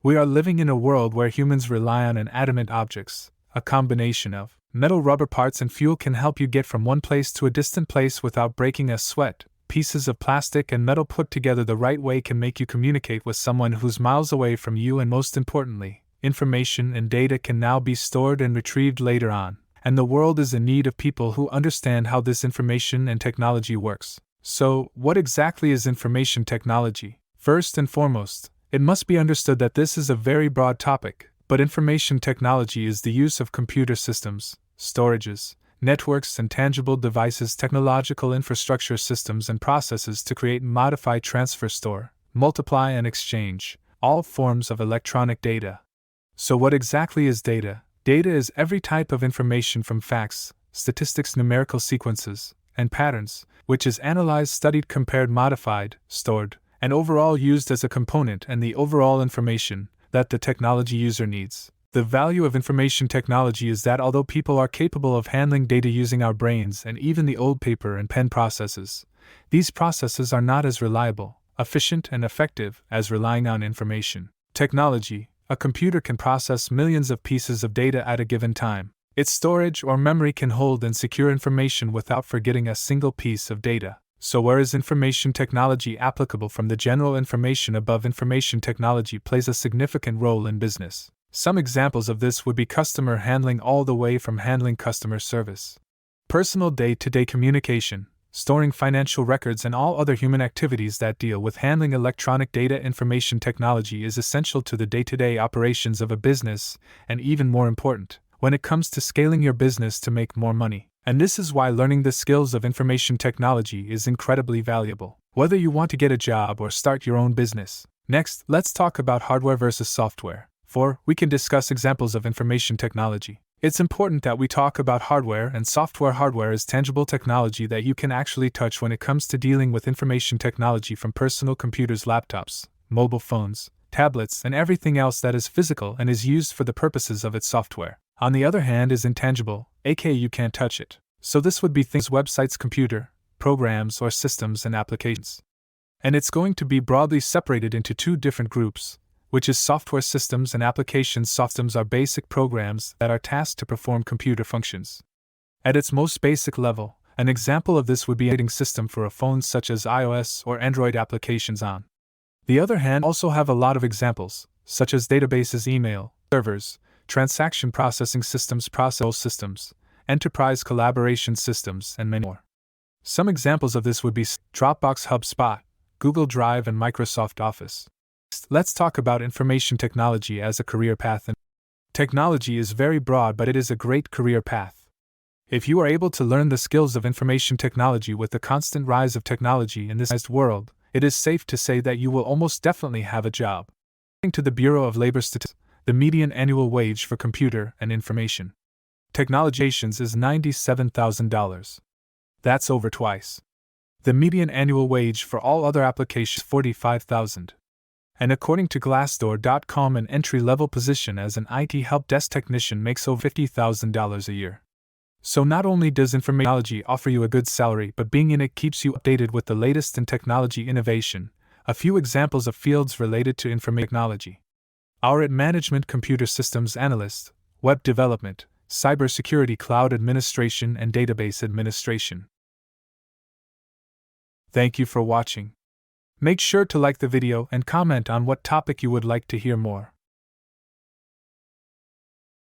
We are living in a world where humans rely on inanimate objects. A combination of metal, rubber parts, and fuel can help you get from one place to a distant place without breaking a sweat. Pieces of plastic and metal put together the right way can make you communicate with someone who's miles away from you, and most importantly, information and data can now be stored and retrieved later on, and the world is in need of people who understand how this information and technology works. So, what exactly is information technology? First and foremost, it must be understood that this is a very broad topic, but information technology is the use of computer systems, storages, networks, and tangible devices, technological infrastructure, systems, and processes to create, modify, transfer, store, multiply, and exchange all forms of electronic data. So what exactly is data? Data is every type of information from facts, statistics, numerical sequences, and patterns, which is analyzed, studied, compared, modified, stored, and overall used as a component and the overall information that the technology user needs. The value of information technology is that although people are capable of handling data using our brains and even the old paper and pen processes, these processes are not as reliable, efficient, and effective as relying on information technology. A computer can process millions of pieces of data at a given time. Its storage or memory can hold and secure information without forgetting a single piece of data. So where is information technology applicable from the general information above? Information technology plays a significant role in business. Some examples of this would be customer handling all the way from handling customer service, personal day-to-day communication, storing financial records, and all other human activities that deal with handling electronic data. Information technology is essential to the day-to-day operations of a business, and even more important, when it comes to scaling your business to make more money. And this is why learning the skills of information technology is incredibly valuable, whether you want to get a job or start your own business. Next, let's talk about hardware versus software. We can discuss examples of information technology. It's important that we talk about hardware and software. Hardware is tangible technology that you can actually touch when it comes to dealing with information technology, from personal computers, laptops, mobile phones, tablets, and everything else that is physical and is used for the purposes of its software. On the other hand, is intangible, aka you can't touch it. So this would be things, websites, computer programs, or systems and applications. And it's going to be broadly separated into two different groups, which is software systems and applications. Systems are basic programs that are tasked to perform computer functions. At its most basic level, an example of this would be an operating system for a phone such as iOS or Android applications. On the other hand, also have a lot of examples, such as databases, email servers, transaction processing systems, process systems, enterprise collaboration systems, and many more. Some examples of this would be Dropbox, HubSpot, Google Drive, and Microsoft Office. Let's talk about information technology as a career path. Technology is very broad, but it is a great career path. If you are able to learn the skills of information technology with the constant rise of technology in this world, it is safe to say that you will almost definitely have a job. According to the Bureau of Labor Statistics, the median annual wage for computer and information technology is $97,000. That's over twice the median annual wage for all other applications, $45,000. And according to Glassdoor.com, an entry-level position as an IT help desk technician makes over $50,000 a year. So not only does information technology offer you a good salary, but being in it keeps you updated with the latest in technology innovation. A few examples of fields related to information technology are at management, computer systems analyst, web development, cybersecurity, cloud administration, and database administration. Thank you for watching. Make sure to like the video and comment on what topic you would like to hear more.